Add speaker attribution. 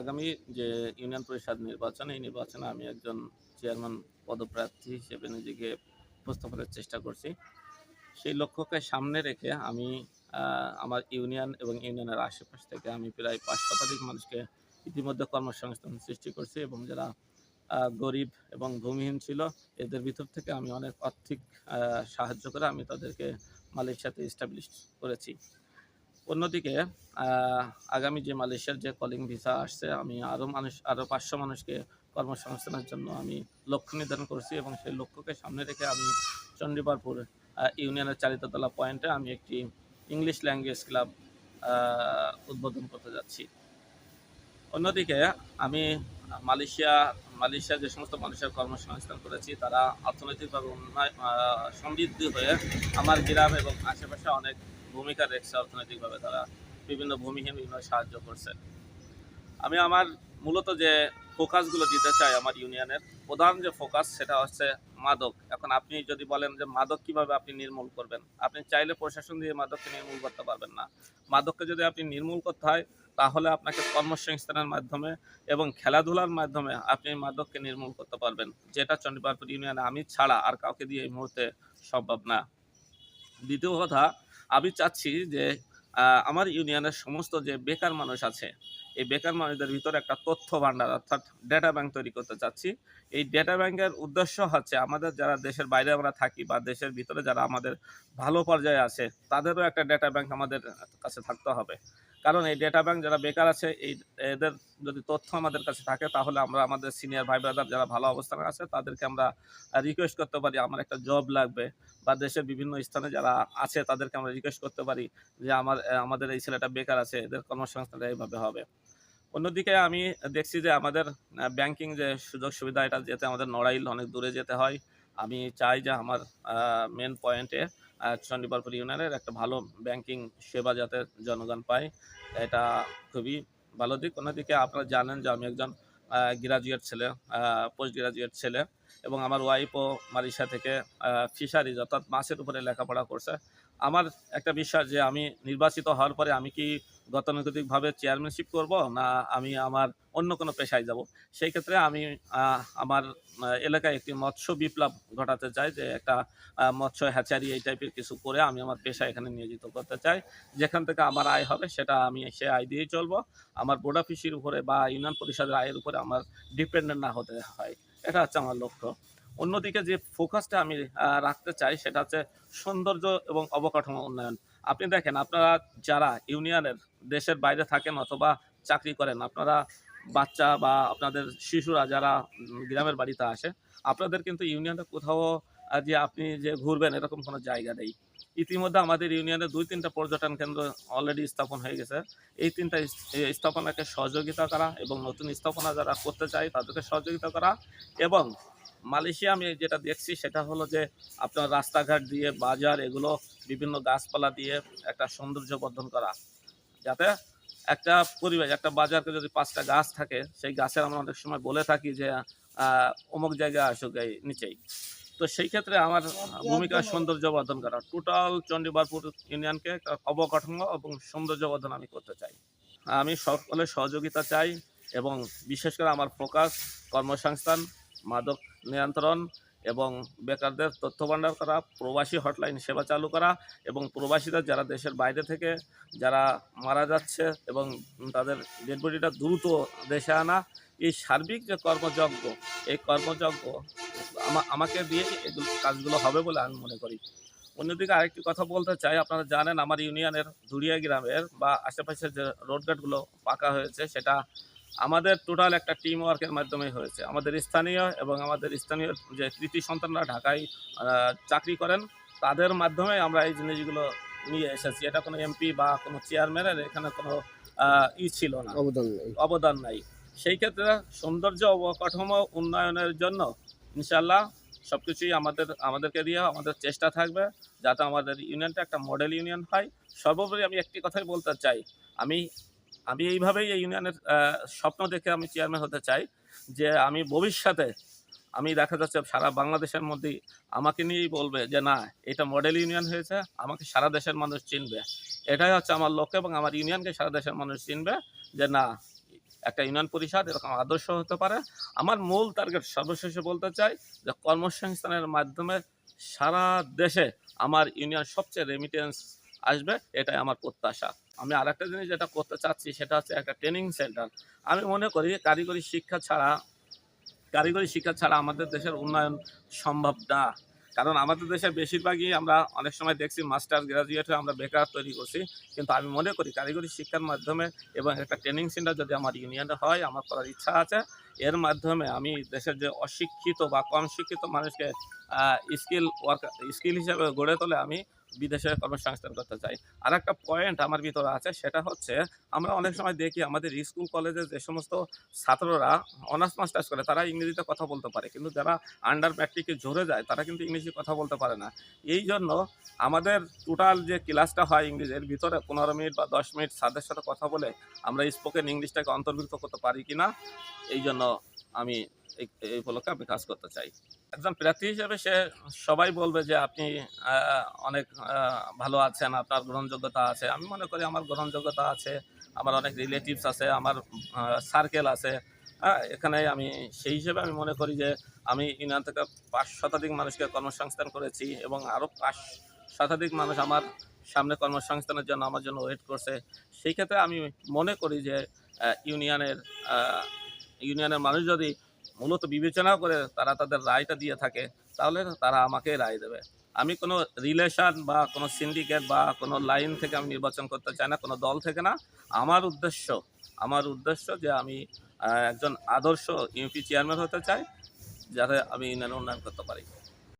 Speaker 1: আগামী যে ইউনিয়ন পরিষদ নির্বাচন, এই নির্বাচনে আমি একজন চেয়ারম্যান পদপ্রার্থী হিসেবে নিজেকে উপস্থাপনের চেষ্টা করছি। সেই লক্ষ্যকে সামনে রেখে আমি আমার ইউনিয়ন এবং ইউনিয়নের আশেপাশ থেকে আমি প্রায় ৫ শতাধিক মানুষকে ইতিমধ্যে কর্মসংস্থান সৃষ্টি করছি এবং যারা গরিব এবং ভূমিহীন ছিল, এদের ভিতর থেকে আমি অনেক আর্থিক সাহায্য করে আমি তাদেরকে মালয়েশিয়াতে এস্টাবলিশ করেছি। অন্যদিকে আগামী যে মালয়েশিয়ার যে কলিং ভিসা আসছে, আমি আরও ৫০০ মানুষকে কর্মসংস্থানের জন্য আমি লক্ষ্য নির্ধারণ করছি এবং সেই লক্ষ্যকে সামনে রেখে আমি চণ্ডীবারপুর ইউনিয়নের চারিতলা পয়েন্টে আমি একটি ইংলিশ ল্যাঙ্গুয়েজ ক্লাব উদ্বোধন করতে যাচ্ছি। অন্যদিকে আমি মালয়েশিয়া যে সমস্ত মানুষের কর্মসংস্থান করেছি, তারা অর্থনৈতিকভাবে সমৃদ্ধি হয়ে আমার গ্রাম এবং আশেপাশে অনেক ভূমিকা রেখেছে। অর্থনৈতিকভাবে তারা বিভিন্ন ভূমিহীন সাহায্য করছে। আমি আমার মূলত যে ফোকাসগুলো দিতে চাই আমার ইউনিয়নের প্রধান যে ফোকাস, সেটা হচ্ছে মাদক। এখন আপনি যদি বলেন যে মাদক কিভাবে আপনি নির্মূল করবেন, আপনি চাইলে প্রশাসন দিয়ে মাদককে নির্মূল করতে পারবেন না। মাদককে যদি আপনি নির্মূল করতে হয়, তাহলে আপনাকে কর্মসংস্থানের মাধ্যমে এবং খেলাধুলার মাধ্যমে আপনি মাদককে নির্মূল করতে পারবেন, যেটা চণ্ডীবারপুর ইউনিয়নে আমি ছাড়া আর কাউকে দিয়ে এই মুহূর্তে সম্ভব না। দ্বিতীয় কথা, আমি চাচ্ছি যে আমার ইউনিয়নের সমস্ত যে বেকার মানুষ আছে, এই বেকার মানুষদের ভিতরে একটা তথ্য ভাণ্ডার অর্থাৎ ডেটা ব্যাংক তৈরি করতে চাচ্ছি। এই ডেটা ব্যাংকের উদ্দেশ্য হচ্ছে আমাদের যারা দেশের বাইরে আমরা থাকি বা দেশের ভিতরে যারা আমাদের ভালো পর্যায়ে আছে, তাদেরও একটা ডেটা ব্যাংক আমাদের কাছে থাকতে হবে। কারণ এই ডেটা ব্যাংক যারা বেকার আছে, এদের যদি তথ্য আমাদের কাছে থাকে, তাহলে আমরা আমাদের সিনিয়র ভাই ব্রাদার যারা ভালো অবস্থানে আছে তাদেরকে আমরা রিকোয়েস্ট করতে পারি আমার একটা জব লাগবে, বা দেশের বিভিন্ন স্থানে যারা আছে তাদেরকে আমরা রিকোয়েস্ট করতে পারি যে আমাদের এই ছেলেটা বেকার আছে, এদের কর্মসংস্থানটা এইভাবে হবে। অন্যদিকে আমি দেখছি যে আমাদের ব্যাংকিং যে সুযোগ সুবিধা, এটা যেতে আমাদের নড়াইল অনেক দূরে যেতে হয়। আমি চাই যে আমার মেন পয়েন্টে চণ্ডীবারপুর ইউনিয়নের একটা ভালো ব্যাংকিং সেবা যাতে জনগণ পায়, এটা খুবই ভালো দিক। অন্যদিকে আপনারা জানেন যে আমি একজন গ্রাজুয়েট ছেলে, পোস্ট গ্রাজুয়েট ছেলে, এবং আমার ওয়াইফও মালয়েশিয়া থেকে ফিশারিজ অর্থাৎ মাছের উপরে লেখাপড়া করছে। আমার একটা বিশ্বাস যে আমি নির্বাচিত হওয়ার পরে আমি কি গতানুগতিকভাবে চেয়ারম্যানশিপ করব, না আমি আমার অন্য কোনো পেশায় যাব। সেই ক্ষেত্রে আমি আমার এলাকায় একটি মৎস্য বিপ্লব ঘটাতে চাই, যে একটা মৎস্য হ্যাচারি এই টাইপের কিছু করে আমি আমার পেশা এখানে নিয়োজিত করতে চাই। যেখান থেকে আমার আয় হবে সেটা আমি সে আয় দিয়েই চলবো। আমার বোর্ড অফিসের উপরে বা ইউনিয়ন পরিষদের আয়ের উপরে আমার ডিপেন্ডেন্ট না হতে হয়। এটা হচ্ছে আমার লক্ষ্য। অন্যদিকে যে ফোকাসটা আমি রাখতে চাই, সেটা হচ্ছে সৌন্দর্য এবং অবকাঠামো উন্নয়ন। আপনি দেখেন, আপনারা যারা ইউনিয়নের দেশের বাইরে থাকেন অথবা চাকরি করেন, আপনারা বাচ্চা বা আপনাদের শিশুরা যারা গ্রামের বাড়িতে আসে, আপনাদের কিন্তু ইউনিয়নে কোথাও যে আপনি যে ঘুরবেন এরকম কোনো জায়গা নেই। ইতিমধ্যে আমাদের ইউনিয়নে ২-৩টা পর্যটন কেন্দ্র অলরেডি স্থাপন হয়ে গেছে। এই ৩টা স্থাপনাকে সহযোগিতা করা এবং নতুন স্থাপনা যারা করতে চায় তাদেরকে সহযোগিতা করা, এবং মালয়েশিয়া আমি যেটা দেখছি সেটা হলো যে আপনার রাস্তাঘাট দিয়ে বাজার এগুলো বিভিন্ন গাছপালা দিয়ে একটা সৌন্দর্য বর্ধন করা, যাতে একটা পরিবেশ, একটা বাজারকে যদি ৫টা গাছ থাকে, সেই গাছের আমরা অনেক সময় বলে থাকি যে অমুক জায়গায় আসুক এই নিচেই। তো সেই ক্ষেত্রে আমার ভূমিকা সৌন্দর্য বর্ধন করা, টোটাল চণ্ডীবারপুর ইউনিয়নকে একটা অবকাঠামো এবং সৌন্দর্য বর্ধন আমি করতে চাই। আমি সকলের সহযোগিতা চাই, এবং বিশেষ করে আমার ফোকাস কর্মসংস্থান, মাদক নিয়ন্ত্রণ এবং বেকারদের তথ্য ভাণ্ডার করা, প্রবাসী হটলাইন সেবা চালু করা, এবং প্রবাসীরা যারা দেশের বাইরে থেকে যারা মারা যাচ্ছে এবং তাদের ডেড বডিটা দ্রুত দেশে আনা, এই সার্বিক যে কর্মযজ্ঞ, এই কর্মযজ্ঞ আমাকে দিয়ে এগুলো কাজগুলো হবে বলে আমি মনে করি। অন্যদিকে আরেকটি কথা বলতে চাই, আপনারা জানেন আমার ইউনিয়নের ধুরিয়া গ্রামের বা আশেপাশের যে রোডঘাটগুলো পাকা হয়েছে, সেটা আমাদের টোটাল একটা টিম ওয়ার্কের মাধ্যমে হয়েছে। আমাদের স্থানীয় এবং আমাদের স্থানীয় যে কৃতি সন্তানরা ঢাকায় চাকরি করেন, তাদের মাধ্যমে আমরা এই জিনিসগুলো নিয়ে এসেছি। এটা কোনো এমপি বা কোনো চেয়ারম্যানের এখানে কোনো ছিল না, অবদান নাই। সেই ক্ষেত্রে সৌন্দর্য অবকাঠামো উন্নয়নের জন্য ইনশাল্লাহ সবকিছুই আমাদেরকে দিয়ে আমাদের চেষ্টা থাকবে, যাতে আমাদের ইউনিয়নটা একটা মডেল ইউনিয়ন হয়। সর্বোপরি আমি একটি কথাই বলতে চাই, আমি আমি এইভাবেই এই ইউনিয়নের স্বপ্ন দেখে আমি চেয়ারম্যান হতে চাই, যে আমি ভবিষ্যতে আমি দেখা যাচ্ছে সারা বাংলাদেশের মধ্যেই আমাকে নিয়েই বলবে যে না, এটা মডেল ইউনিয়ন হয়েছে, আমাকে সারা দেশের মানুষ চিনবে। এটাই হচ্ছে আমার লক্ষ্য, এবং আমার ইউনিয়নকে সারা দেশের মানুষ চিনবে যে না, একটা ইউনিয়ন পরিষদ এরকম আদর্শ হতে পারে। আমার মূল টার্গেট সর্বশেষে বলতে চাই যে কর্মসংস্থানের মাধ্যমে সারা দেশে আমার ইউনিয়ন সবচেয়ে রেমিটেন্স আসবে, এটাই আমার প্রত্যাশা। আমি আরেকটা জিনিস যেটা করতে চাচ্ছি সেটা হচ্ছে একটা ট্রেনিং সেন্টার। আমি মনে করি কারিগরি শিক্ষা ছাড়া আমাদের দেশের উন্নয়ন সম্ভব না। কারণ আমাদের দেশে বেশিরভাগই আমরা অনেক সময় দেখছি মাস্টার গ্র্যাজুয়েট হয়ে আমরা বেকার তৈরি করছি। কিন্তু আমি মনে করি কারিগরি শিক্ষার মাধ্যমে এবং একটা ট্রেনিং সেন্টার যদি আমার ইউনিয়নে হয়, আমার করার ইচ্ছা আছে। এর মাধ্যমে আমি দেশের যে অশিক্ষিত বা কম শিক্ষিত মানুষকে আ স্কিল হিসেবে গড়ে তোলে আমি বিদেশে কর্মসংস্থান করতে চাই। আরেকটা পয়েন্ট আমার ভিতরে আছে সেটা হচ্ছে আমরা অনেক সময় দেখি আমাদের স্কুল কলেজে যে সমস্ত ছাত্ররা অনার্স মাস্টার্স করে তারা ইংরেজিতে কথা বলতে পারে। কিন্তু যারা আন্ডার ম্যাট্রিকে ঝরে যায় তারা কিন্তু ইংলিশে কথা বলতে পারে না। এইজন্য আমাদের টোটাল যে ক্লাসটা হয় ইংরেজির ভিতরে ১৫ মিনিট বা ১০ মিনিট স্যারদের সাথে কথা বলে আমরা স্পোকেন ইংলিশটাকে অন্তর্ভুক্ত করতে পারি কিনা? এইজন্য আমি এই উপলক্ষে আমি কাজ করতে চাই। একজন প্রার্থী হিসেবে সবাই বলবে যে আপনি আ অনেক ভালো আছেন, আপনার গ্রহণযোগ্যতা আছে। আমি মনে করি আমার গ্রহণযোগ্যতা আছে। আমার অনেক রিলেটিভস আছে, আমার সার্কেল আছে। এখানে আমি সেই হিসেবে আমি মনে করি যে আমি ইউনিয়ন থেকে ৫ শতাধিক মানুষকে কর্মসংস্থান করেছি এবং আরও ৫ শতাধিক মানুষ আমার সামনে কর্মসংস্থানের জন্য আমার জন্য ওয়েট করছে। সেই ক্ষেত্রে আমি মনে করি যে আ ইউনিয়নের আ ইউনিয়নের মানুষ যদি মূলত বিবেচনা করে তারা তাদের রায়টা দিয়ে থাকে, তাহলে তারা আমাকে রায় দেবে। আমি কোনো রিলেশন বা কোনো সিন্ডিকেট বা কোনো লাইন থেকে আমি নির্বাচন করতে চাই না, কোনো দল থেকে না। আমার উদ্দেশ্য যে আমি একজন আদর্শ ইউপি চেয়ারম্যান হতে চাই, যাতে আমি ইউনিয়নের উন্নয়ন করতে পারি।